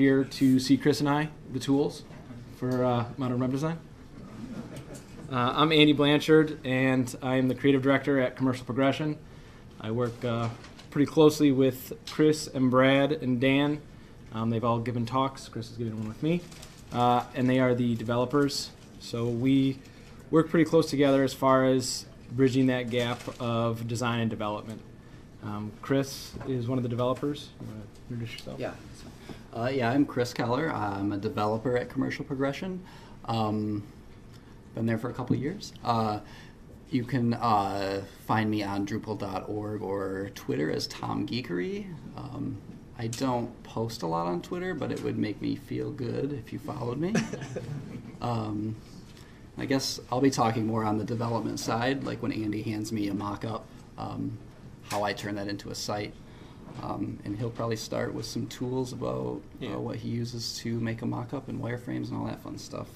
here to see Chris and I, the tools for modern web design. I'm Andy Blanchard, and I'm the creative director at Commercial Progression. I work pretty closely with Chris and Brad and Dan. They've all given talks. Chris has given one with me. And they are the developers. So we work pretty close together as far as bridging that gap of design and development. Chris is one of the developers. You want to introduce yourself? Yeah, I'm Chris Keller. I'm a developer at Commercial Progression. Been there for a couple of years. You can find me on Drupal.org or Twitter as Tom Geekery. I don't post a lot on Twitter, but it would make me feel good if you followed me. I guess I'll be talking more on the development side, like when Andy hands me a mock-up, how I turn that into a site. And he'll probably start with some tools about what he uses to make a mock-up and wireframes and all that fun stuff.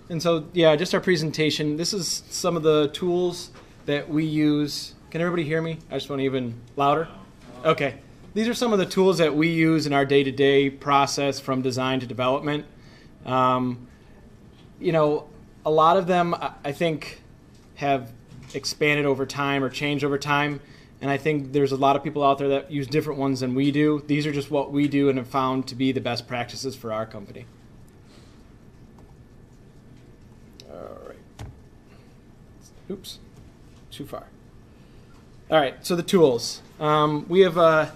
And so, yeah, just our presentation. This is some of the tools that we use. Can everybody hear me? I just want to even louder. Okay. These are some of the tools that we use in our day-to-day process from design to development. You know, a lot of them, I think, have expanded over time or changed over time. And I think there's a lot of people out there that use different ones than we do. These are just what we do and have found to be the best practices for our company. All right. Oops. Too far. All right, so the tools. We have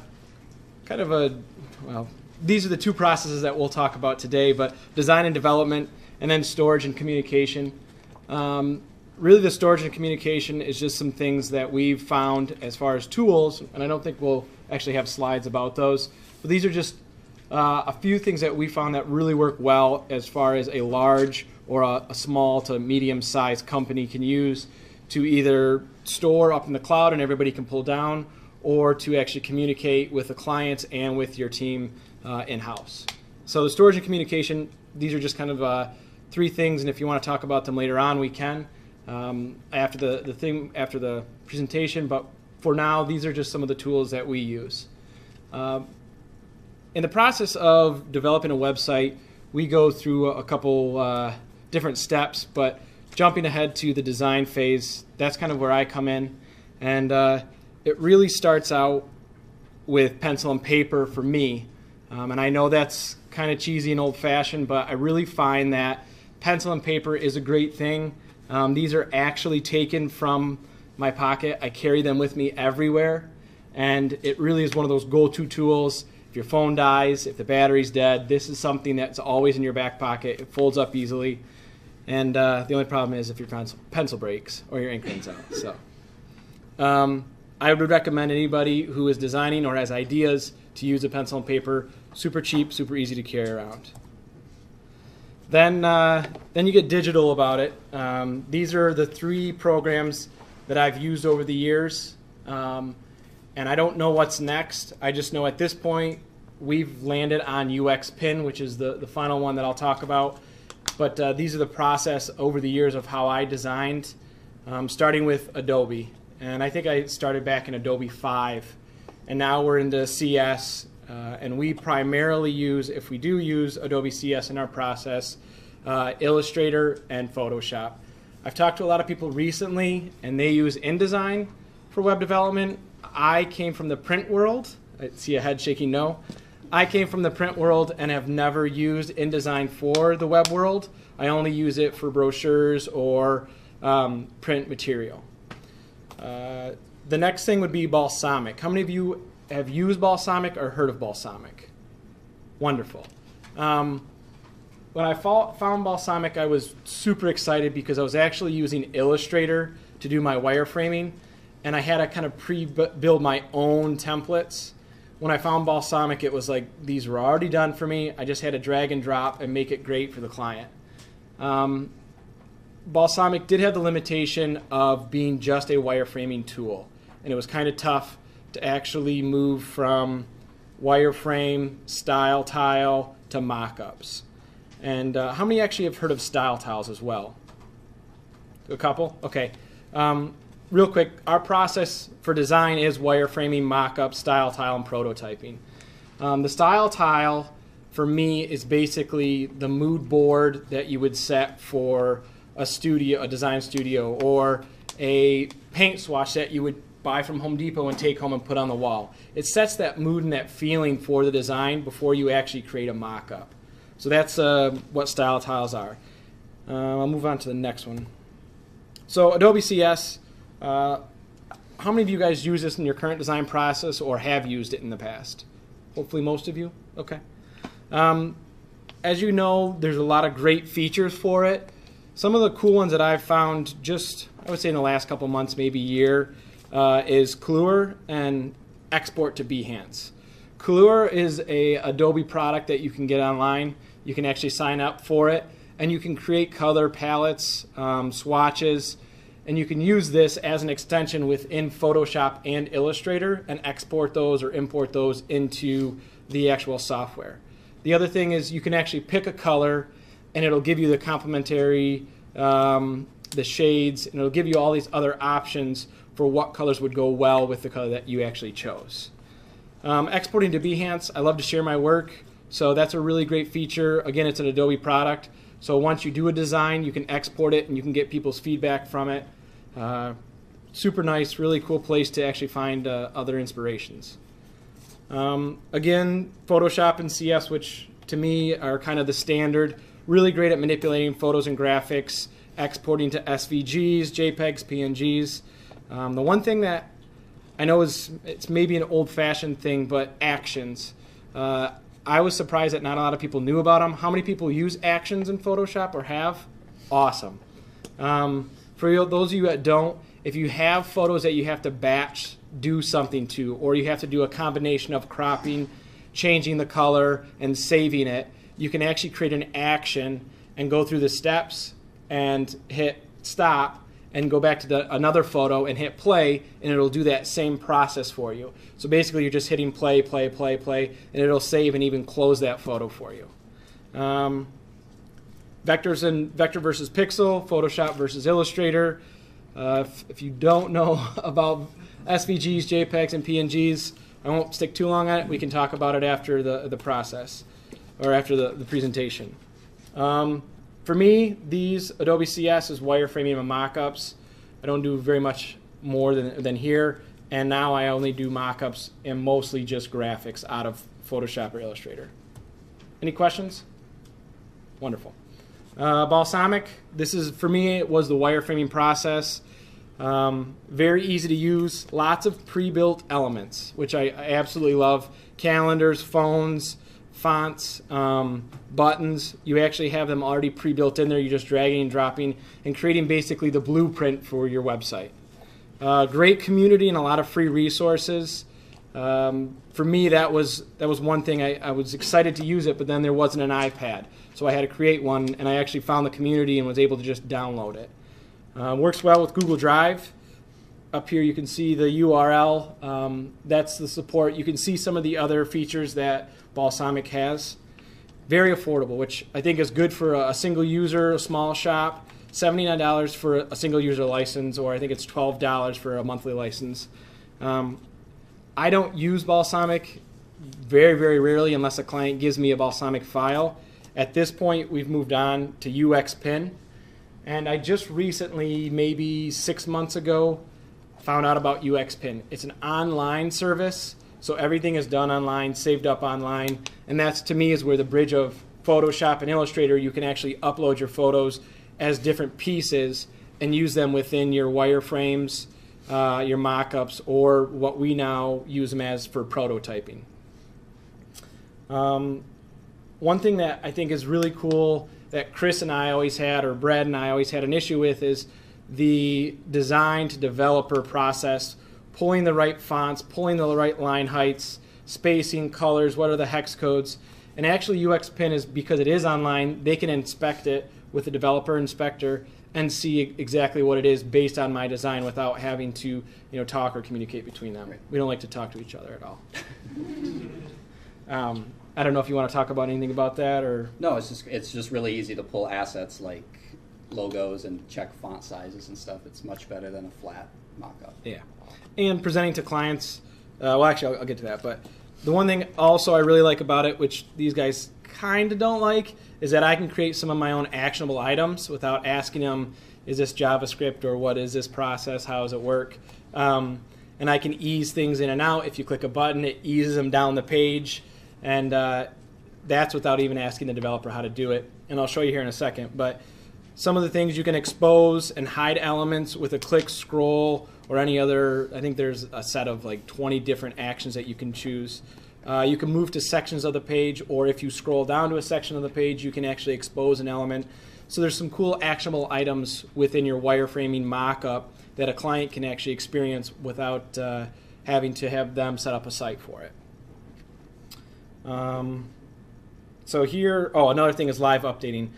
these are the two processes that we'll talk about today, but design and development, and then storage and communication. Really, the storage and communication is just some things that we've found as far as tools, and I don't think we'll actually have slides about those, but these are just a few things that we found that really work well as far as a large or a small to medium-sized company can use to either store up in the cloud and everybody can pull down, or to actually communicate with the clients and with your team in-house. So the storage and communication, these are just kind of three things, and if you want to talk about them later on, we can after the presentation. But for now, these are just some of the tools that we use. In the process of developing a website, we go through a couple different steps, but jumping ahead to the design phase, that's kind of where I come in. And it really starts out with pencil and paper for me. And I know that's kind of cheesy and old-fashioned, but I really find that pencil and paper is a great thing. These are actually taken from my pocket. I carry them with me everywhere. And it really is one of those go-to tools. If your phone dies, if the battery's dead, this is something that's always in your back pocket. It folds up easily. And the only problem is if your pencil breaks or your ink runs out. So I would recommend anybody who is designing or has ideas to use a pencil and paper. Super cheap, super easy to carry around. Then you get digital about it. These are the three programs that I've used over the years. And I don't know what's next. I just know at this point we've landed on UX Pin, which is the final one that I'll talk about. But these are the process over the years of how I designed, starting with Adobe. And I think I started back in Adobe 5. And now we're into CS. And we primarily use, if we do use Adobe CS in our process, Illustrator and Photoshop. I've talked to a lot of people recently, and they use InDesign for web development. I came from the print world. I see a head shaking no. I came from the print world and have never used InDesign for the web world. I only use it for brochures or print material. The next thing would be Balsamic. How many of you have used Balsamic or heard of Balsamic? Wonderful. When I found Balsamic, I was super excited because I was actually using Illustrator to do my wireframing, and I had to kind of pre-build my own templates. When I found Balsamic, it was like these were already done for me. I just had to drag and drop and make it great for the client. Balsamic did have the limitation of being just a wireframing tool, and it was kind of tough to actually move from wireframe, style tile, to mockups. And how many actually have heard of style tiles as well? A couple? Okay. Real quick, our process for design is wireframing, mockup, style tile, and prototyping. The style tile for me is basically the mood board that you would set for a studio, a design studio, or a paint swatch that you would buy from Home Depot and take home and put on the wall. It sets that mood and that feeling for the design before you actually create a mock-up. So that's what style tiles are. I'll move on to the next one. So Adobe CS, how many of you guys use this in your current design process or have used it in the past? Hopefully most of you. Okay. As you know, there's a lot of great features for it. Some of the cool ones that I've found just, I would say in the last couple months, maybe year, is Keller and export to Behance. Keller is a Adobe product that you can get online. You can actually sign up for it, and you can create color palettes, swatches, and you can use this as an extension within Photoshop and Illustrator and export those or import those into the actual software. The other thing is you can actually pick a color, and it'll give you the complementary, the shades, and it'll give you all these other options for what colors would go well with the color that you actually chose. Exporting to Behance, I love to share my work, so that's a really great feature. Again, it's an Adobe product, so once you do a design, you can export it and you can get people's feedback from it. Super nice, really cool place to actually find other inspirations. Again, Photoshop and CS, which to me are kind of the standard, really great at manipulating photos and graphics, exporting to SVGs, JPEGs, PNGs. The one thing that I know it's maybe an old-fashioned thing, but actions. I was surprised that not a lot of people knew about them. How many people use actions in Photoshop or have? Awesome. For those of you that don't, if you have photos that you have to batch do something to, or you have to do a combination of cropping, changing the color, and saving it, you can actually create an action and go through the steps and hit stop and go back to another photo and hit play, and it'll do that same process for you. So basically you're just hitting play, play, play, play, and it'll save and even close that photo for you. Vectors and vector versus pixel, Photoshop versus Illustrator. If you don't know about SVGs, JPEGs, and PNGs, I won't stick too long on it. We can talk about it after the process or after the presentation. For me, these Adobe CS is wireframing and mockups. I don't do very much more than here, and now I only do mockups and mostly just graphics out of Photoshop or Illustrator. Any questions? Wonderful. Balsamic, this is, for me, it was the wireframing process. Very easy to use, lots of pre-built elements, which I absolutely love. Calendars, phones, fonts, buttons. You actually have them already pre-built in there. You're just dragging and dropping and creating basically the blueprint for your website. Great community and a lot of free resources. For me, that was one thing. I was excited to use it, but then there wasn't an iPad. So I had to create one, and I actually found the community and was able to just download it. Works well with Google Drive. Up here you can see the URL. That's the support. You can see some of the other features that Balsamic has. Very affordable, which I think is good for a single user, a small shop. $79 for a single user license, or I think it's $12 for a monthly license. I don't use Balsamic very, very rarely unless a client gives me a Balsamic file. At this point, we've moved on to UXPin. And I just recently, maybe 6 months ago, found out about UXPin. It's an online service, so everything is done online, saved up online, and that's, to me, is where the bridge of Photoshop and Illustrator, you can actually upload your photos as different pieces and use them within your wireframes, your mock-ups, or what we now use them as for prototyping. One thing that I think is really cool that Chris and I always had, or Brad and I always had an issue with, is the design to developer process, pulling the right fonts, pulling the right line heights, spacing, colors, what are the hex codes. And actually UXPin is, because it is online, they can inspect it with the developer inspector and see exactly what it is based on my design without having to talk or communicate between them. Right. We don't like to talk to each other at all. I don't know if you want to talk about anything about that, or no. It's just really easy to pull assets like logos and check font sizes and stuff. It's much better than a flat mock-up. Yeah, and presenting to clients. Well, actually, I'll get to that. But The one thing also I really like about it, which these guys kind of don't like, is that I can create some of my own actionable items without asking them, is this JavaScript or what is this process, how does it work? And I can ease things in and out. If you click a button, it eases them down the page, and that's without even asking the developer how to do it. And I'll show you here in a second. But some of the things you can expose and hide elements with a click, scroll, or any other. I think there's a set of like 20 different actions that you can choose. You can move to sections of the page, or if you scroll down to a section of the page, you can actually expose an element. So there's some cool actionable items within your wireframing mock-up that a client can actually experience without having to have them set up a site for it. So here, another thing is live updating.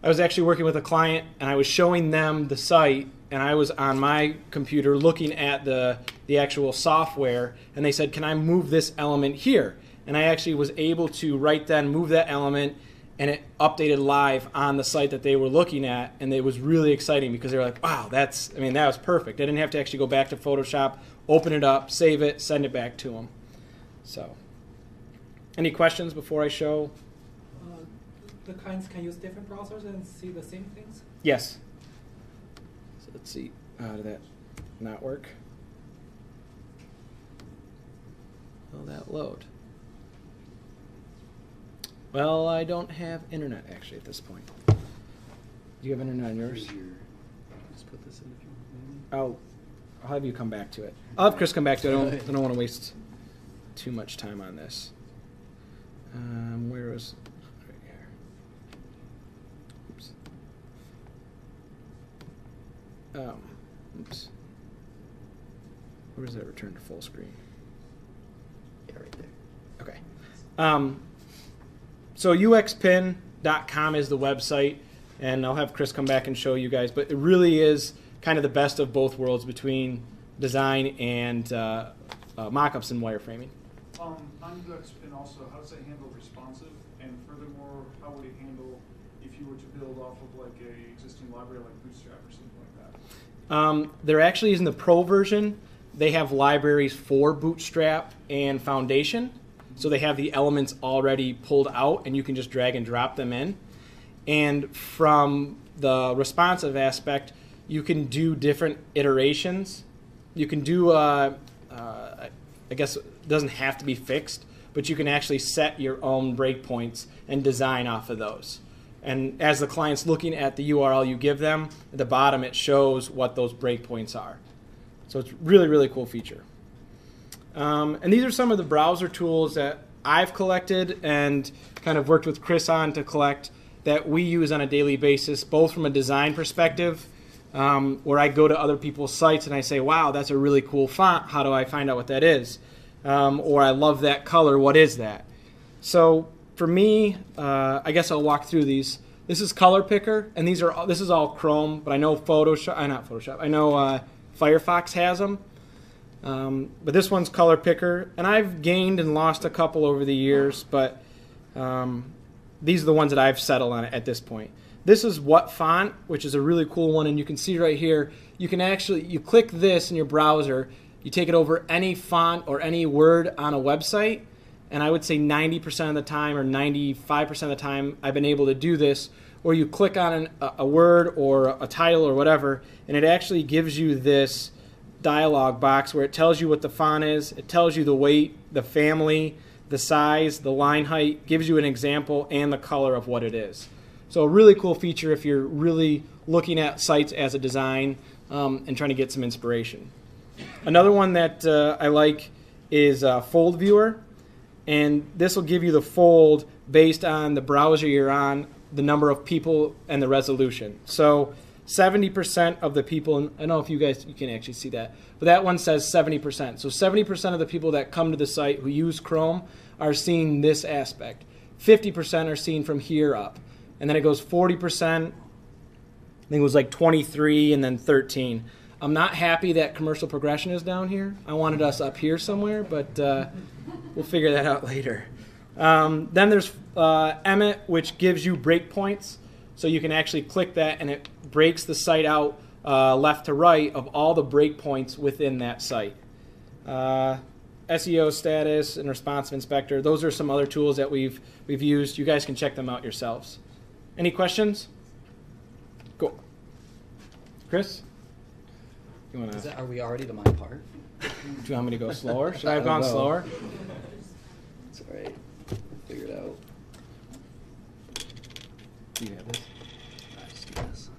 I was actually working with a client, and I was showing them the site, and I was on my computer looking at the actual software, and they said, can I move this element here? And I actually was able to right then move that element, and it updated live on the site that they were looking at, and it was really exciting because they were like, wow, that was perfect. I didn't have to actually go back to Photoshop, open it up, save it, send it back to them. So, any questions before I show? The clients can use different browsers and see the same things? Yes. So let's see, did that not work? Will that load? Well, I don't have internet actually at this point. Do you have internet on yours? Just put this in if you want. I'll have you come back to it. I'll have Chris come back to it. I don't want to waste too much time on this. Where was... Right here. Oops. Oops. Where is that return to full screen? Yeah, right there. Okay. So uxpin.com is the website, and I'll have Chris come back and show you guys, but it really is kind of the best of both worlds between design and mockups and wireframing. On UXPin also, how does it handle responsive? And furthermore, how would it handle if you were to build off of like a existing library like Bootstrap or something like that? They're actually using the Pro version. They have libraries for Bootstrap and Foundation. So they have the elements already pulled out, and you can just drag and drop them in. And from the responsive aspect, you can do different iterations. You can do, I guess it doesn't have to be fixed, but you can actually set your own breakpoints and design off of those. And as the client's looking at the URL you give them, at the bottom it shows what those breakpoints are. So it's really, really cool feature. And these are some of the browser tools that I've collected and kind of worked with Chris on to collect that we use on a daily basis, both from a design perspective, where I go to other people's sites and I say, wow, that's a really cool font. How do I find out what that is? Or I love that color. What is that? So for me, I guess I'll walk through these. This is Color Picker, and this is all Chrome, but I know I know Firefox has them. But this one's Color Picker, and I've gained and lost a couple over the years, but these are the ones that I've settled on at this point. This is What Font, which is a really cool one, and you can see right here, you click this in your browser, you take it over any font or any word on a website, and I would say 90% of the time or 95% of the time I've been able to do this, or you click on a word or a title or whatever, and it actually gives you this dialog box where it tells you what the font is, it tells you the weight, the family, the size, the line height, gives you an example and the color of what it is. So a really cool feature if you're really looking at sites as a design and trying to get some inspiration. Another one that I like is Fold Viewer, and this will give you the fold based on the browser you're on, the number of people, and the resolution. So 70% of the people, and I don't know if you can actually see that, but that one says 70%. So 70% of the people that come to the site who use Chrome are seeing this aspect. 50% are seen from here up. And then it goes 40%, I think it was like 23, and then 13. I'm not happy that commercial progression is down here. I wanted us up here somewhere, but we'll figure that out later. Then there's Emmet, which gives you breakpoints. So you can actually click that, and it breaks the site out left to right of all the breakpoints within that site. SEO status and responsive inspector. Those are some other tools that we've used. You guys can check them out yourselves. Any questions? Cool. Chris? You want to? Are we already to my part? Do you want me to go slower? Should I have gone slower? It's all right. Figure it out. Do you have this? Let's do this.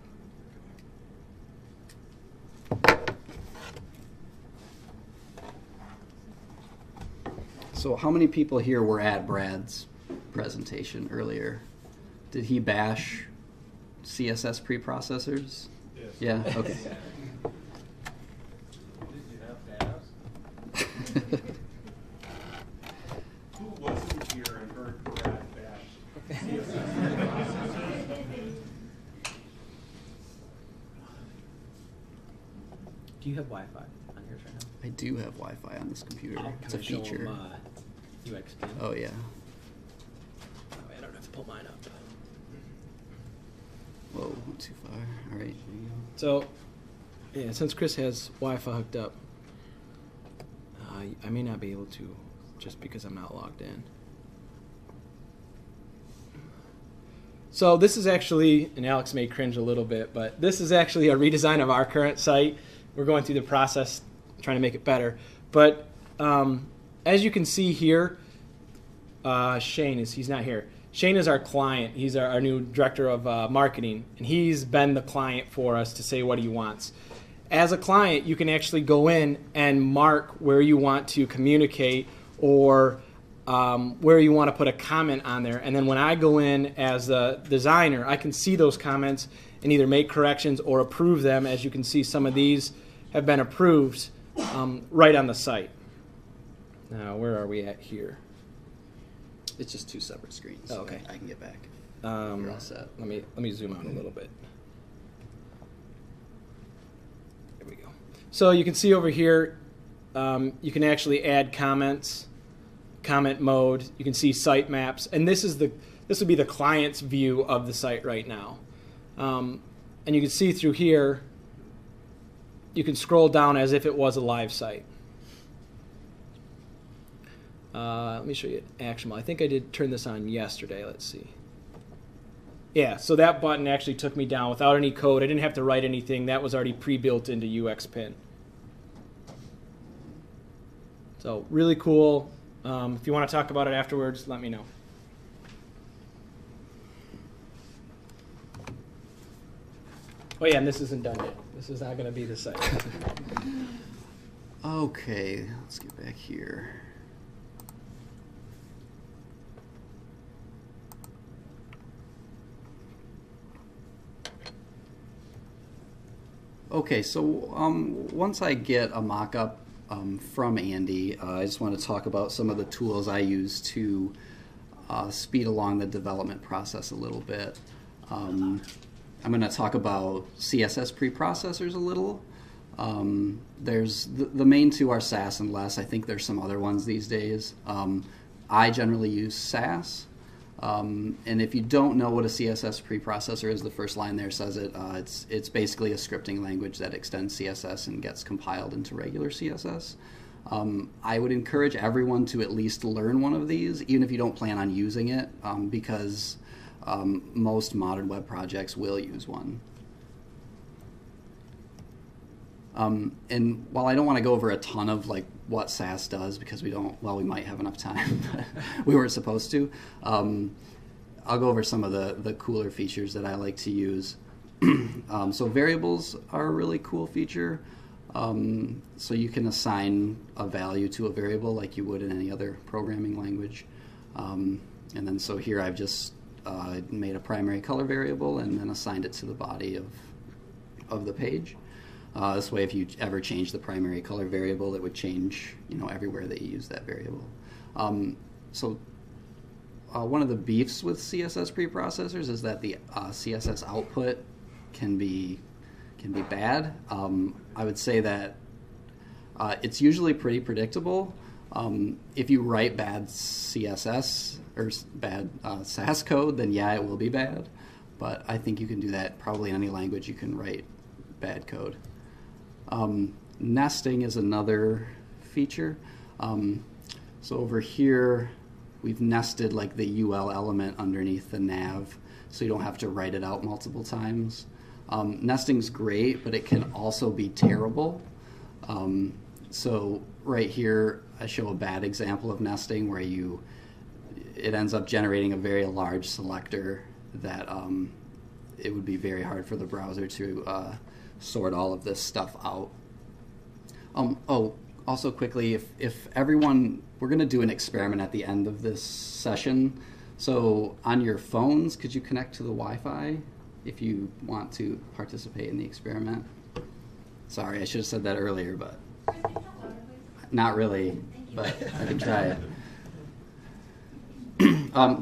So how many people here were at Brad's presentation earlier? Did he bash CSS preprocessors? Yes. Yeah? Okay. Did you have tabs? Who wasn't here and heard Brad bash Do you have Wi-Fi on yours right now? I do have Wi-Fi on this computer. It's a Can I show feature. 'em, UX Camp? Oh yeah. That way I don't have to pull mine up. Whoa, not too far. All right, here you go. So, yeah, since Chris has Wi-Fi hooked up, I may not be able to just because I'm not logged in. So this is actually, and Alex may cringe a little bit, but this is actually a redesign of our current site. We're going through the process trying to make it better. But as you can see here, Shane he's not here. Shane is our client. He's our new director of marketing, and he's been the client for us to say what he wants. As a client, you can actually go in and mark where you want to communicate or where you want to put a comment on there. And then when I go in as the designer, I can see those comments and either make corrections or approve them. As you can see, some of these have been approved right on the site. Now, where are we at here? It's just two separate screens. Oh, so okay. I can get back. You're all set. Let me zoom out a little bit. There we go. So you can see over here, you can actually add comments, comment mode. You can see site maps, and this would be the client's view of the site right now. And you can see through here, you can scroll down as if it was a live site. Let me show you actionable. I think I did turn this on yesterday. Let's see. Yeah, so that button actually took me down without any code. I didn't have to write anything. That was already pre-built into UXPin. So really cool. If you want to talk about it afterwards, let me know. Oh yeah, and this isn't done yet. This is not going to be the site. Okay, let's get back here. Okay, so once I get a mock-up from Andy, I just want to talk about some of the tools I use to speed along the development process a little bit. I'm going to talk about CSS preprocessors a little. There's the main two are SAS and LESS. I think there's some other ones these days. I generally use SAS. And if you don't know what a CSS preprocessor is, the first line there says it. It's basically a scripting language that extends CSS and gets compiled into regular CSS. I would encourage everyone to at least learn one of these, even if you don't plan on using it, because most modern web projects will use one. And while I don't want to go over a ton of like what SAS does because we might have enough time, but we weren't supposed to. I'll go over some of the cooler features that I like to use. So variables are a really cool feature. So you can assign a value to a variable like you would in any other programming language. And then so here I've just made a primary color variable and then assigned it to the body of the page. This way, if you ever change the primary color variable, it would change, everywhere that you use that variable. So one of the beefs with CSS preprocessors is that the CSS output can be bad. I would say that it's usually pretty predictable. If you write bad CSS or bad SAS code, then yeah, it will be bad. But I think you can do that probably in any language. You can write bad code. Nesting is another feature. So over here, we've nested like the UL element underneath the nav, so you don't have to write it out multiple times. Nesting's great, but it can also be terrible. So right here, I show a bad example of nesting where it ends up generating a very large selector that it would be very hard for the browser to sort all of this stuff out. Also quickly, if everyone, we're going to do an experiment at the end of this session. So on your phones, could you connect to the Wi-Fi if you want to participate in the experiment? Sorry, I should have said that earlier, but not really, but I can try it.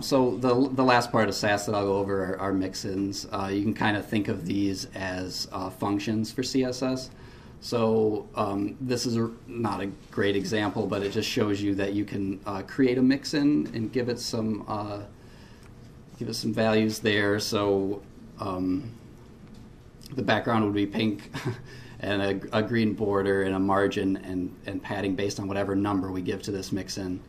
So the last part of SAS that I'll go over are mixins. You can kind of think of these as functions for CSS. So this is not a great example, but it just shows you that you can create a mixin and give it some values there. So the background would be pink and a green border and a margin and padding based on whatever number we give to this mixin.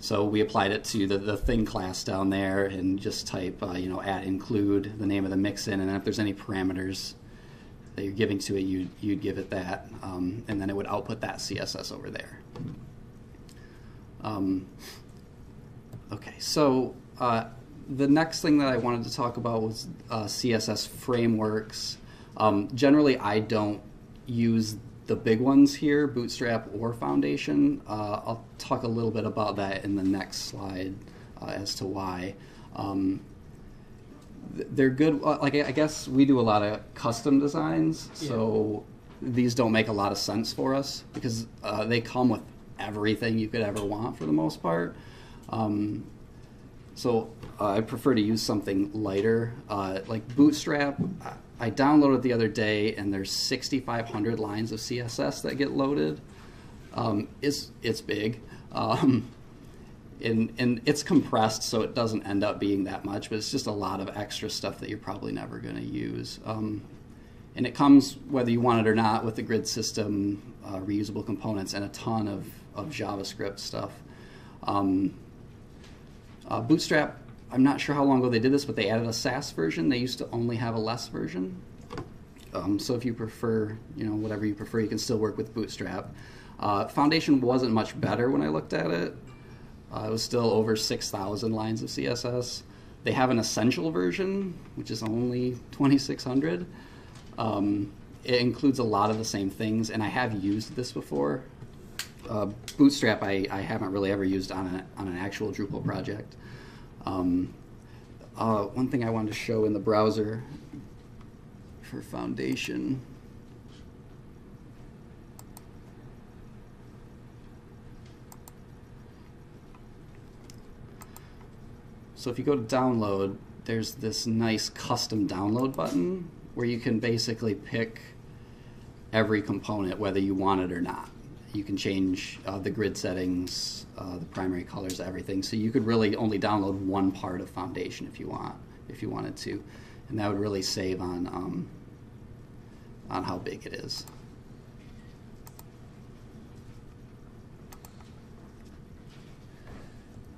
So we applied it to the thing class down there and just type @include the name of the mixin, and then if there's any parameters that you're giving to it, you'd give it that, and then it would output that CSS over there. Okay, so the next thing that I wanted to talk about was CSS frameworks. Generally, I don't use the big ones here, Bootstrap or Foundation. I'll talk a little bit about that in the next slide as to why. They're good. Like I guess we do a lot of custom designs, so these don't make a lot of sense for us because they come with everything you could ever want for the most part. So I prefer to use something lighter, like Bootstrap. I downloaded it the other day, and there's 6,500 lines of CSS that get loaded. It's big. And it's compressed, so it doesn't end up being that much, but it's just a lot of extra stuff that you're probably never going to use. And it comes, whether you want it or not, with the grid system, reusable components, and a ton of JavaScript stuff. Bootstrap, I'm not sure how long ago they did this, but they added a SAS version. They used to only have a less version. So if you prefer, whatever you prefer, you can still work with Bootstrap. Foundation wasn't much better when I looked at it. It was still over 6,000 lines of CSS. They have an essential version, which is only 2,600. It includes a lot of the same things, and I have used this before. Bootstrap I haven't really ever used on an actual Drupal project. One thing I wanted to show in the browser for Foundation. So if you go to download, there's this nice custom download button where you can basically pick every component whether you want it or not. You can change the grid settings, the primary colors, everything. So you could really only download one part of Foundation if you wanted to, and that would really save on how big it is.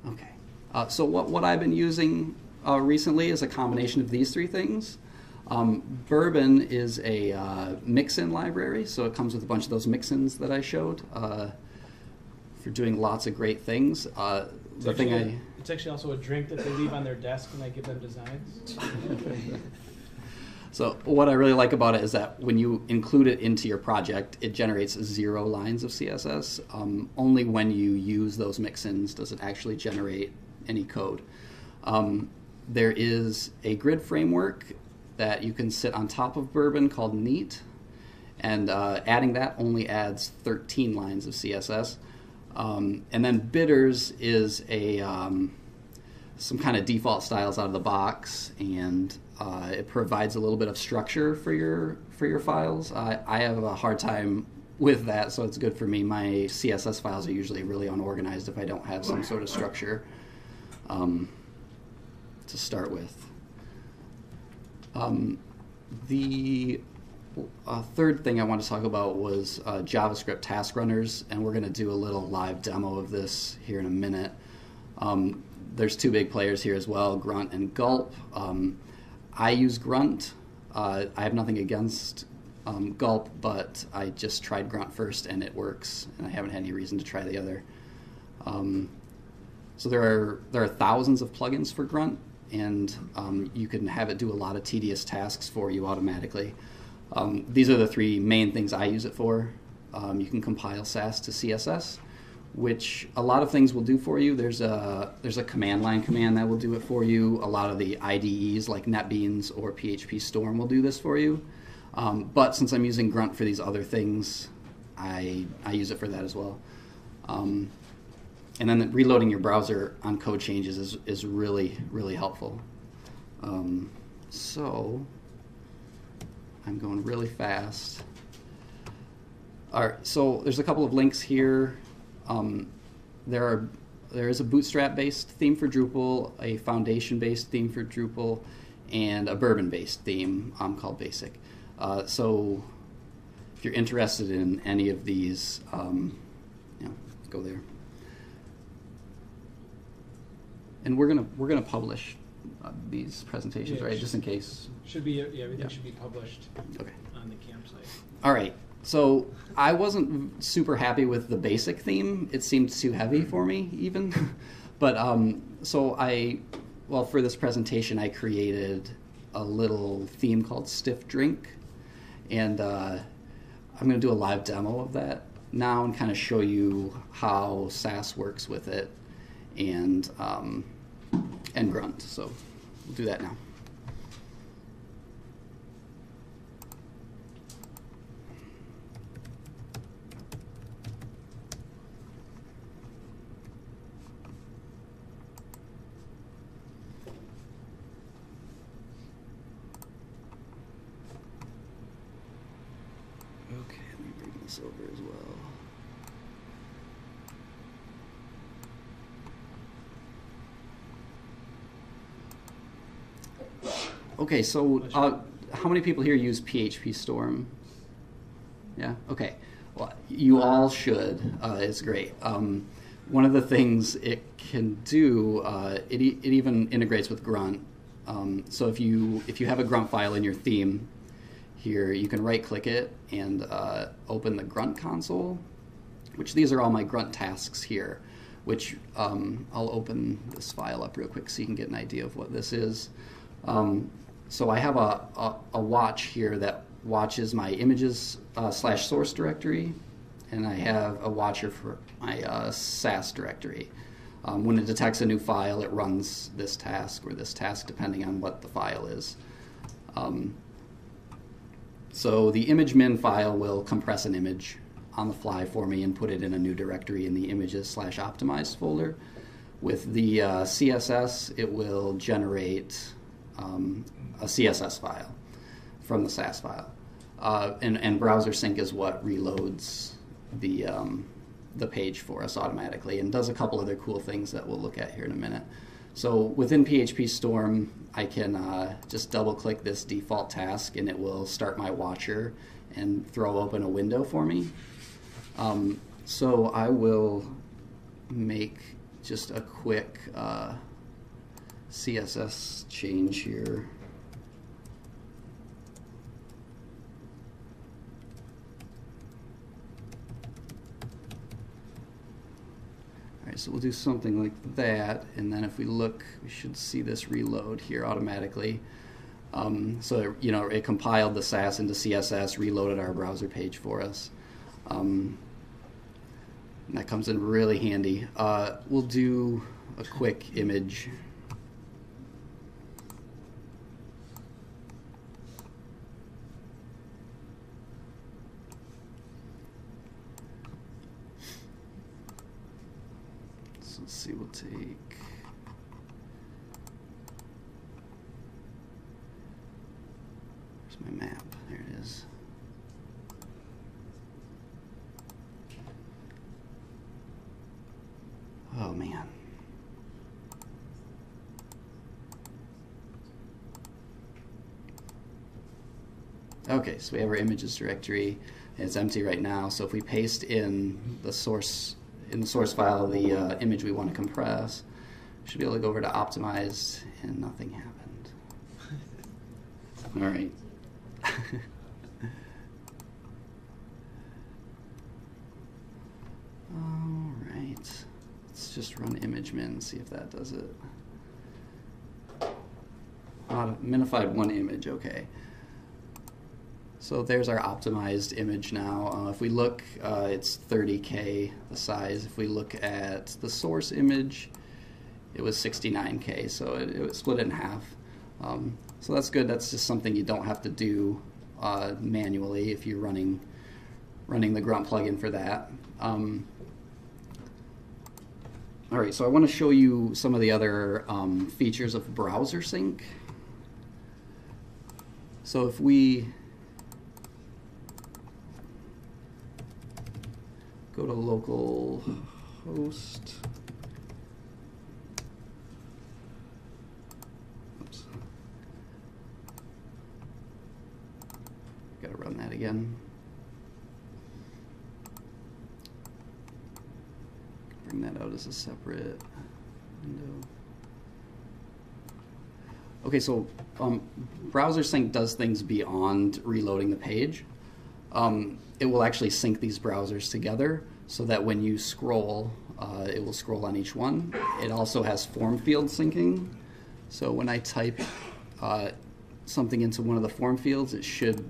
Okay. So what I've been using recently is a combination of these three things. Bourbon is a mixin library, so it comes with a bunch of those mixins that I showed for doing lots of great things. It's actually also a drink that they leave on their desk when I give them designs. So what I really like about it is that when you include it into your project, it generates 0 lines of CSS. Only when you use those mixins does it actually generate any code. There is a grid framework that you can sit on top of Bourbon called Neat, and adding that only adds 13 lines of CSS. And then Bitters is some kind of default styles out of the box, and it provides a little bit of structure for your files. I have a hard time with that, so it's good for me. My CSS files are usually really unorganized if I don't have some sort of structure to start with. The A third thing I want to talk about was JavaScript task runners, and we're going to do a little live demo of this here in a minute. There's two big players here as well, Grunt and Gulp. I use Grunt. I have nothing against Gulp, but I just tried Grunt first and it works, and I haven't had any reason to try the other. So there are thousands of plugins for Grunt, and you can have it do a lot of tedious tasks for you automatically. These are the three main things I use it for. You can compile Sass to CSS, which a lot of things will do for you. There's a command line command that will do it for you. A lot of the IDEs like NetBeans or PHP Storm will do this for you. But since I'm using Grunt for these other things, I use it for that as well. And then reloading your browser on code changes is really, really helpful. So I'm going really fast. All right, so there's a couple of links here. There is a Bootstrap-based theme for Drupal, a Foundation-based theme for Drupal, and a Bourbon-based theme called Basic. So if you're interested in any of these, go there. And we're gonna publish these presentations, right? Just in case. Should be everything should be published Okay. on the campsite. All right. So I wasn't super happy with the basic theme. It seemed too heavy for me, even. But for this presentation, I created a little theme called Stiff Drink, and I'm going to do a live demo of that now and kind of show you how Sass works with it and Grunt. So we'll do that now. Okay, let me bring this over as well. Okay, so how many people here use PHP Storm? Yeah, okay. Well, you all should. It's great. One of the things it can do, it even integrates with Grunt. So if you have a Grunt file in your theme, here you can right-click it and open the Grunt console, which these are all my Grunt tasks here, which I'll open this file up real quick so you can get an idea of what this is. So I have a watch here that watches my images / source directory, and I have a watcher for my Sass directory. When it detects a new file, it runs this task or this task depending on what the file is. So the image min file will compress an image on the fly for me and put it in a new directory in the images / optimized folder. With the CSS, it will generate a CSS file from the Sass file. And browser sync is what reloads the page for us automatically and does a couple other cool things that we'll look at here in a minute. So within PHP Storm, I can just double click this default task and it will start my watcher and throw open a window for me. So I will make just a quick CSS change here. Alright, so we'll do something like that, and then if we look, we should see this reload here automatically. So it compiled the Sass into CSS, reloaded our browser page for us. And that comes in really handy. We'll do a quick image. So let's see, we'll take where's my map? There it is. Oh man. Okay, so we have our images directory, and it's empty right now. So if we paste in the source file the image we want to compress, we should be able to go over to optimized, and nothing happened. All right. All right. Let's just run ImageMin and see if that does it. Minified one image, okay. So there's our optimized image now. If we look, it's 30K the size. If we look at the source image, it was 69K, so it split it in half. So that's good. That's just something you don't have to do manually if you're running the Grunt plugin for that. All right, so I want to show you some of the other features of browser sync. So if we go to local host, oops, got to run that again. Bring that out as a separate window. Okay, so browser sync does things beyond reloading the page. It will actually sync these browsers together so that when you scroll, it will scroll on each one. It also has form field syncing. So when I type something into one of the form fields, it should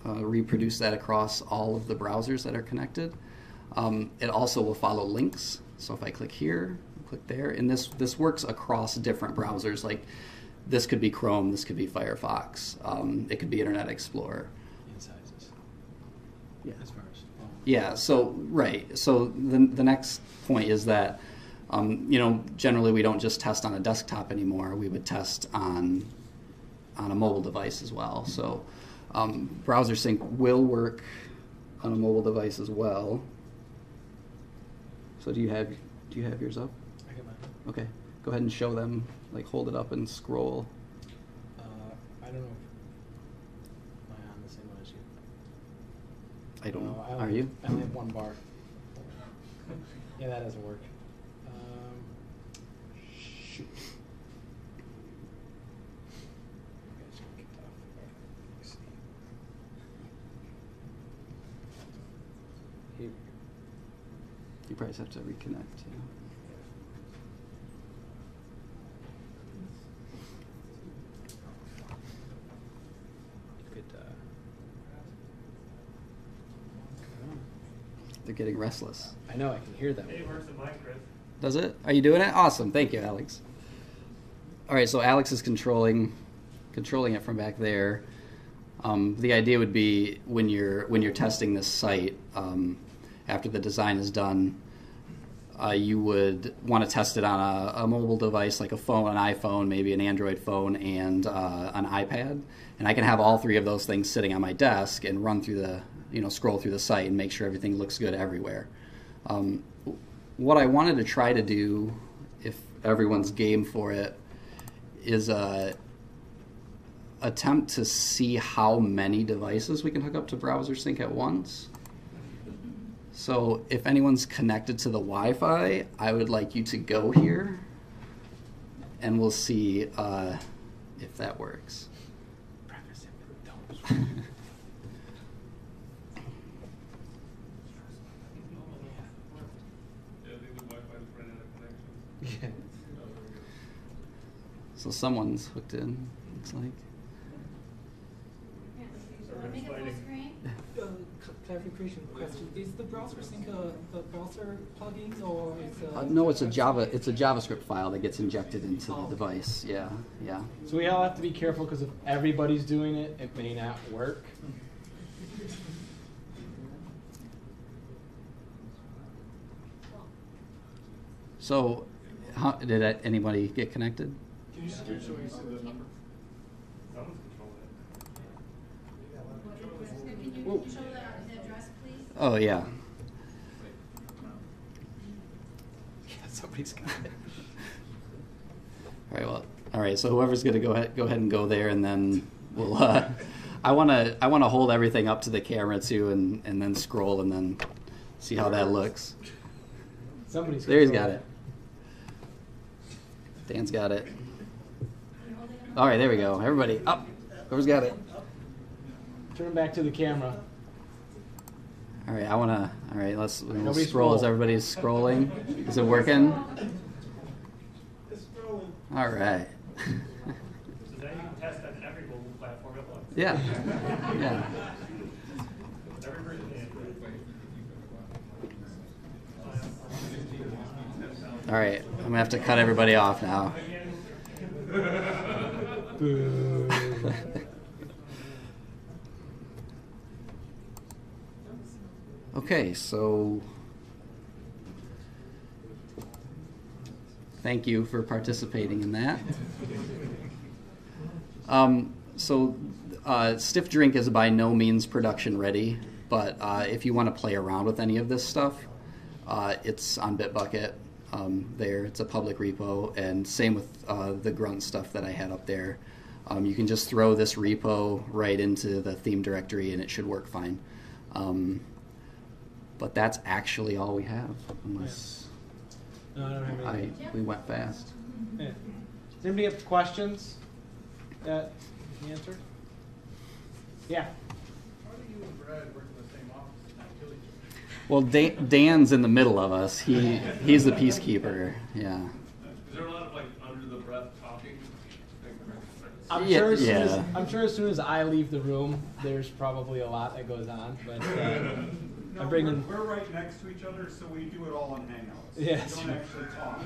reproduce that across all of the browsers that are connected. It also will follow links. So if I click here, click there, and this works across different browsers. Like this could be Chrome, this could be Firefox, it could be Internet Explorer. In sizes. Yeah. As far as. Oh. Yeah. So right. So the next point is that generally we don't just test on a desktop anymore. We would test on a mobile device as well. So browser sync will work on a mobile device as well. So do you have yours up? I got mine. Okay. Go ahead and show them. Like hold it up and scroll. I don't know. Am I on the same one as you? I don't know. No, Are you? I only have one bar. Yeah, that doesn't work. Shoot. Okay, just got kicked off. Let's see. Here. You probably just have to reconnect. Yeah. They're getting restless. I know, I can hear them. It works in mine, Chris. Does it? Are you doing it? Awesome. Thank you, Alex. All right, so Alex is controlling it from back there. The idea would be when you're testing this site, after the design is done, you would want to test it on a mobile device like a phone, an iPhone, maybe an Android phone, and an iPad. And I can have all three of those things sitting on my desk and run through scroll through the site and make sure everything looks good everywhere. What I wanted to try to do, if everyone's game for it, is attempt to see how many devices we can hook up to browser sync at once. So if anyone's connected to the Wi-Fi, I would like you to go here, and we'll see if that works. So someone's hooked in, looks like. Make it full screen? Clarification question: is the browser sync a browser plugin or is No, it's a JavaScript file that gets injected into the device. Yeah. So we all have to be careful because if everybody's doing it, it may not work. So, did anybody get connected? Can you screen so we can see the number? Someone's controlling it. Can you show the address, please? Oh yeah. Yeah, somebody's got it. All right. So whoever's going to go ahead and go there, and then we'll I wanna hold everything up to the camera too, and then scroll and then see how that looks. Somebody's There he's controlling got it. Dan's got it. All right, there we go. Everybody up. Whoever's got it. Turn back to the camera. All right, all right, let's Nobody scroll as scroll. everybody's scrolling. Is it working? All right. So now you can test on every mobile platform at once. Yeah. Yeah. Every version of Android. All right, I'm gonna have to cut everybody off now. Okay, so thank you for participating in that. Stiff Drink is by no means production ready, but if you want to play around with any of this stuff, it's on Bitbucket. There, it's a public repo, and same with the grunt stuff that I had up there. You can just throw this repo right into the theme directory, and it should work fine. But that's actually all we have, unless No, I don't have anything. we went fast. Yeah. Does anybody have questions that you answered? Yeah. How do you and Brad work in the same office and not kill each other? Well, Dan's in the middle of us. He's the peacekeeper. Yeah. Is there a lot of like under the breath talking? I'm Yeah, sure as soon as, yeah. I'm sure as soon as I leave the room, there's probably a lot that goes on. But No, I'm bringing. we're right next to each other, so we do it all on Hangouts. Yes. We don't actually talk.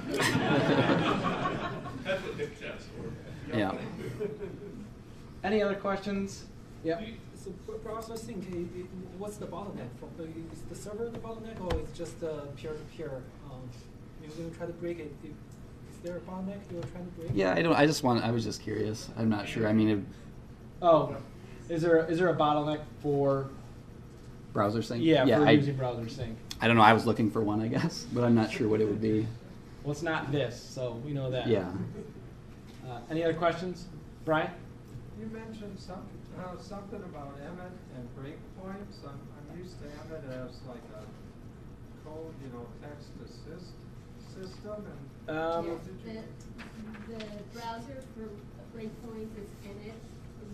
That's what hip chats for. Yeah. Any other questions? Yep. So browser sync, what's the bottleneck? Is the server the bottleneck, or is just peer-to-peer? You're going to try to break it. Is there a bottleneck you're trying to break? Yeah, I was just curious. I'm not sure. I mean, Oh, is there a bottleneck for? browser sync? Yeah, for I using browser sync. don't know. I was looking for one, I guess, but I'm not sure what it would be. Well, it's not this, so we know that. Yeah. Any other questions, Brian? You mentioned something about Emmet and breakpoints. I'm used to Emmet as like a code, text assist system. And Yes, the browser for breakpoints is Emmet,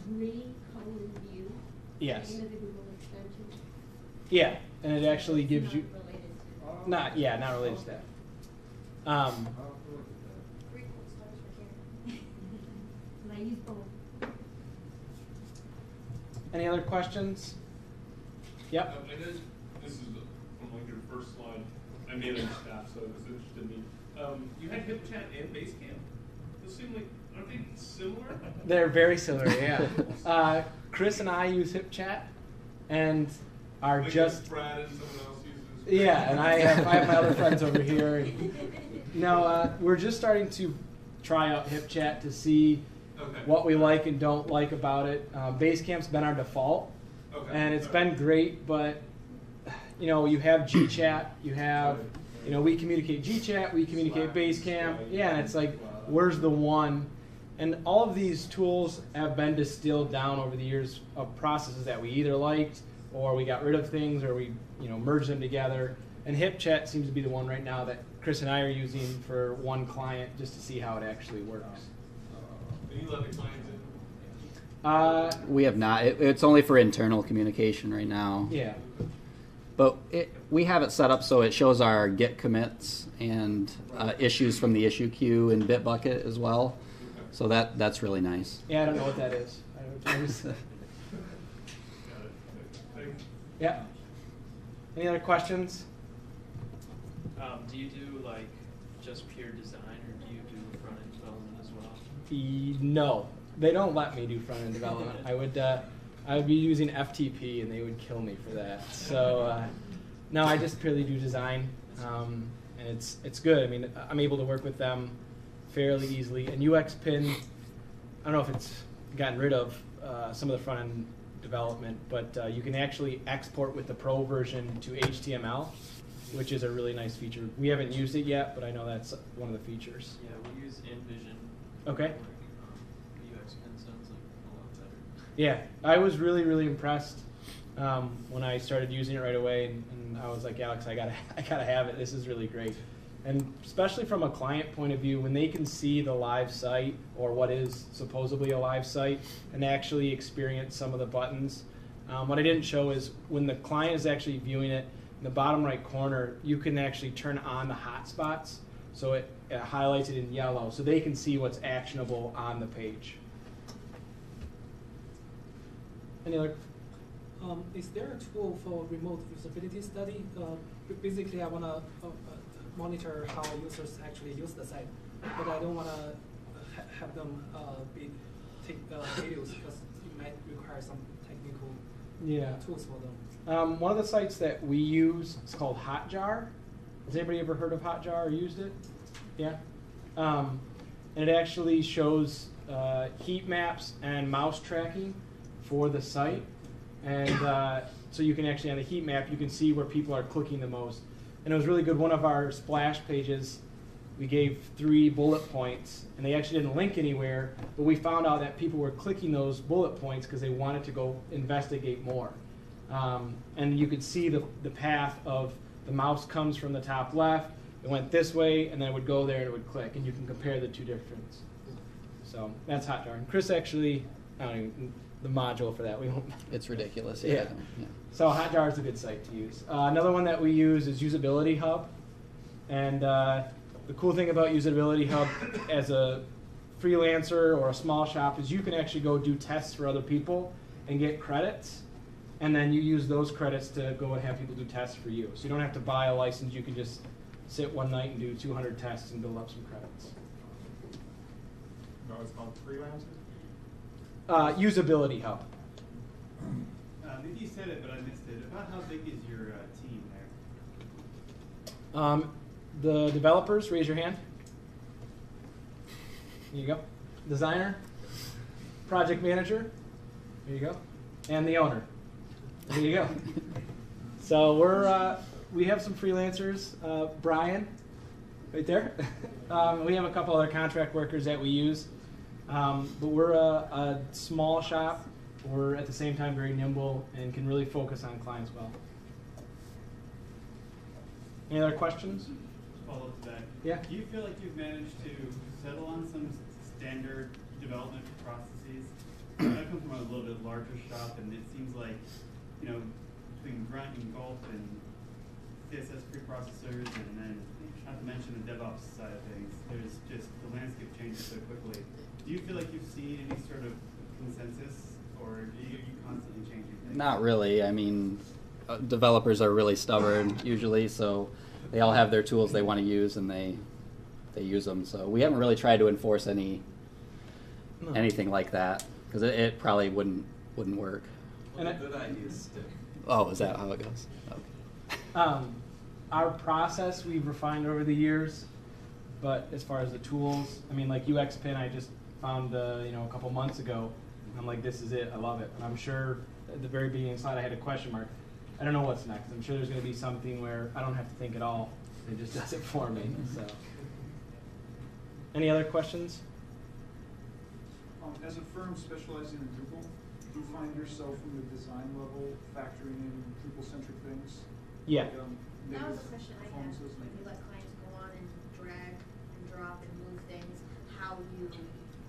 re::view. Yes. The name of the Google extension. Yeah, and it actually gives you. Not related to Not related to that. I'll look at Great cool stuff right here. And I use both. Any other questions? Yep. I know this is from like your first slide. I manage staff, so this interested me. You had HipChat and Basecamp. Those seem like, aren't they similar? They're very similar, yeah. Chris and I use HipChat, and are Like just Brad and someone else uses. yeah, and I have my other friends over here. No, we're just starting to try out HipChat to see Okay. what we like and don't like about it. Basecamp's been our default, Okay. and it's been great, but you have GChat, you have, we communicate GChat, we communicate Basecamp, yeah, and it's like, where's the one? And all of these tools have been distilled down over the years of processes that we either liked, or we got rid of things, or we merged them together. And HipChat seems to be the one right now that Chris and I are using for one client just to see how it actually works. Can you let the clients in? We have not. It's only for internal communication right now. Yeah. But we have it set up so it shows our Git commits and issues from the issue queue in Bitbucket as well. So that's really nice. Yeah, I don't know what that is. Yeah. Any other questions? Do you do like just pure design, or do you do front end development as well? No, they don't let me do front end development. I would be using FTP, and they would kill me for that. So no, I just purely do design, and it's good. I mean, I'm able to work with them fairly easily. And UXPin, I don't know if it's gotten rid of some of the front end development, but you can actually export with the Pro version to HTML, which is a really nice feature. We haven't used it yet, but I know that's one of the features. Yeah, we use InVision. Okay. UXPin sounds like a lot better. Yeah, I was really, really impressed when I started using it right away, and I was like, Alex, I gotta have it. This is really great. And especially from a client point of view, when they can see the live site or what is supposedly a live site and actually experience some of the buttons. What I didn't show is when the client is actually viewing it, in the bottom right corner, you can actually turn on the hotspots. So it highlights it in yellow so they can see what's actionable on the page. Any other? Is there a tool for remote usability study? Basically, I want to monitor how users actually use the site, but I don't want to have them take videos because it might require some technical tools for them. One of the sites that we use is called Hotjar. Has anybody ever heard of Hotjar or used it? Yeah. And it actually shows heat maps and mouse tracking for the site. And so you can actually, on the heat map, you can see where people are clicking the most. And it was really good. One of our splash pages, we gave 3 bullet points, and they actually didn't link anywhere, but we found out that people were clicking those bullet points because they wanted to go investigate more. And you could see the path of the mouse comes from the top left, it went this way, and then it would go there and it would click, and you can compare the two differences. So that's Hotjar. And Chris actually, I don't even, the module for that. We won't. It's ridiculous. Yeah. So Hotjar is a good site to use. Another one that we use is Usability Hub. And the cool thing about Usability Hub as a freelancer or a small shop is you can actually go do tests for other people and get credits. And then you use those credits to go and have people do tests for you. So you don't have to buy a license. You can just sit one night and do 200 tests and build up some credits. No, it's called Freelancer? Usability Hub. Maybe you said it, but I missed it. About how big is your team there? The developers, raise your hand. There you go. Designer, project manager, there you go, and the owner. There you go. So we have some freelancers. Brian, right there. We have a couple other contract workers that we use. But we're a small shop. We're at the same time very nimble and can really focus on clients well. Any other questions? Follow up to that. Yeah. Do you feel like you've managed to settle on some standard development processes? I come from a little bit larger shop, and it seems like, you know, between Grunt and Gulp and CSS preprocessors, and then not to mention the DevOps side of things, there's just the landscape changes so quickly. Do you feel like you've seen any sort of consensus, or are you constantly changing things? Not really. I mean, developers are really stubborn usually, so they all have their tools they want to use, and they use them. So we haven't really tried to enforce anything like that, because it probably wouldn't work. Well, good ideas stick. Oh, is that how it goes? Okay. Our process we've refined over the years, but as far as the tools, I mean, like UXPin, I just found a couple months ago. I'm like, this is it. I love it. And I'm sure at the very beginning slide I had a question mark. I don't know what's next. I'm sure there's going to be something where I don't have to think at all. It just does it for me. So, any other questions? As a firm specializing in Drupal, do you find yourself from the design level factoring in Drupal-centric things? Yeah. Like, That was a native question I had. performances When you let clients go on and drag and drop and move things, how you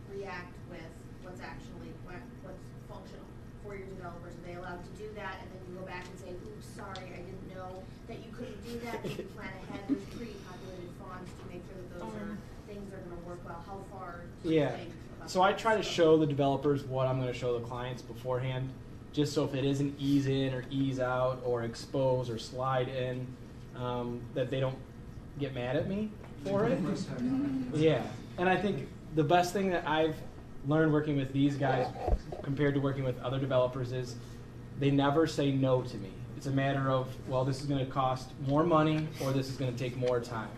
react with what's functional for your developers. Are they allowed to do that? And then you go back and say, oops, sorry, I didn't know that you couldn't do that. Did you plan ahead with pre-populated fonts to make sure that those are things that are going to work well? How far do you think? So I try to show the developers what I'm going to show the clients beforehand, just so if it is an ease in or ease out or expose or slide in, that they don't get mad at me for it. Yeah, and I think the best thing that I've learned working with these guys compared to working with other developers is they never say no to me. It's a matter of, well, this is going to cost more money or this is going to take more time.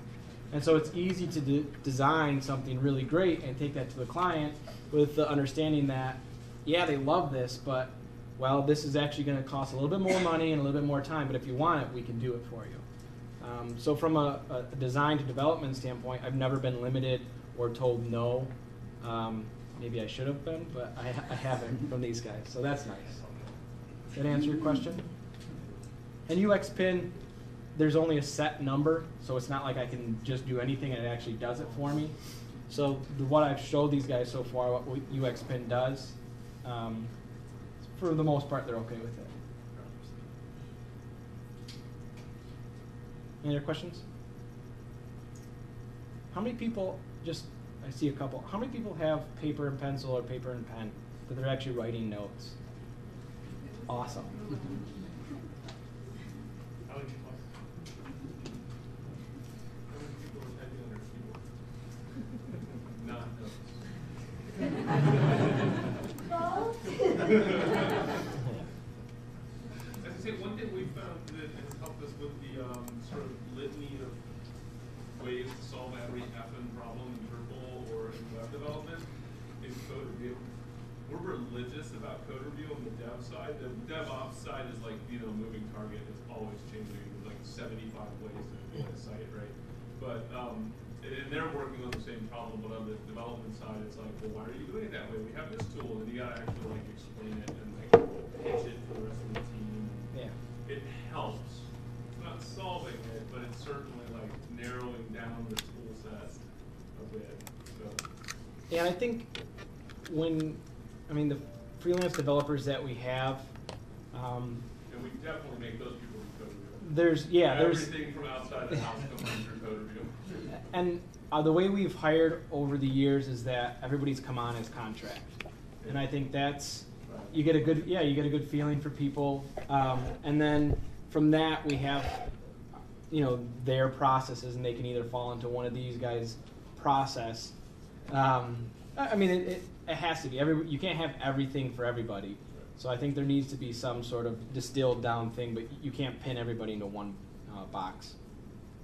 And so it's easy to design something really great and take that to the client with the understanding that, yeah, they love this, but, well, this is actually going to cost a little bit more money and a little bit more time, but if you want it, we can do it for you. So from a design to development standpoint, I've never been limited or told no. I'm maybe I should have been, but I haven't from these guys, so that's nice. Does that answer your question? And UX Pin, there's only a set number, so it's not like I can just do anything and it actually does it for me. So what I've showed these guys so far, what UX Pin does, for the most part, they're okay with it. Any other questions? How many people, I see a couple, how many people have paper and pencil or paper and pen that they're actually writing notes? Awesome. How many people are typing on their keyboard? Not notes. As I say, one thing we found that has helped us with the sort of litany of ways to solve every effing problem in Drupal or in web development is code review. We're religious about code review on the dev side. The DevOps side is like, moving target. It's always changing. There's like 75 ways to build a site, right? But, and they're working on the same problem, but on the development side, it's like, well, why are you doing it that way? We have this tool, and you gotta actually like explain it and like pitch it for the rest of the team. Yeah. It helps. It's not solving it, but it's certainly like narrowing down the tool set a bit. So. Yeah, and I think the freelance developers that we have, and we definitely make those people do code review. There's everything from outside the house comes through code review. And the way we've hired over the years is that everybody's come on as contract, and I think that's you get a good feeling for people, and then from that we have their processes, and they can either fall into one of these guys' process. It has to be. You can't have everything for everybody. So I think there needs to be some sort of distilled down thing, but you can't pin everybody into one box.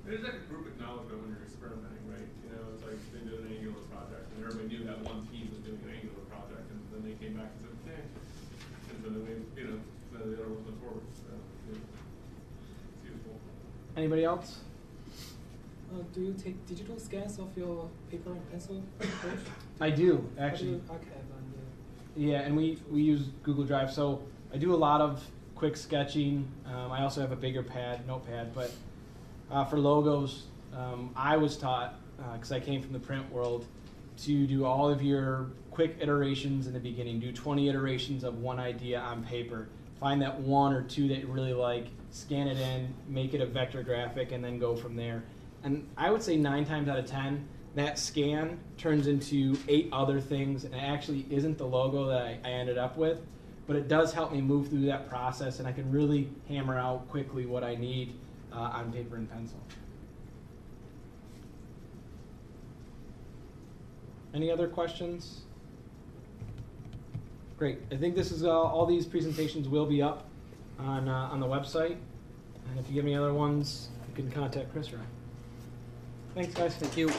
There's like a group acknowledgement when you're experimenting, right? It's like they did an Angular project, and everybody knew that one team was doing an Angular project, and then they came back and said, and then the other ones went forward. So, it's useful. Anybody else? Do you take digital scans of your paper and pencil approach? I do, actually. Yeah, and we use Google Drive. So I do a lot of quick sketching. I also have a bigger notepad. But for logos, I was taught, because I came from the print world, to do all of your quick iterations in the beginning. Do 20 iterations of one idea on paper. Find that one or two that you really like, scan it in, make it a vector graphic, and then go from there. And I would say 9 times out of 10, that scan turns into 8 other things, and it actually isn't the logo that I ended up with, but it does help me move through that process, and I can really hammer out quickly what I need on paper and pencil. Any other questions? Great. I think this is all these presentations will be up on the website, and if you give me other ones, you can contact Chris or I. Thanks, guys. Thank you.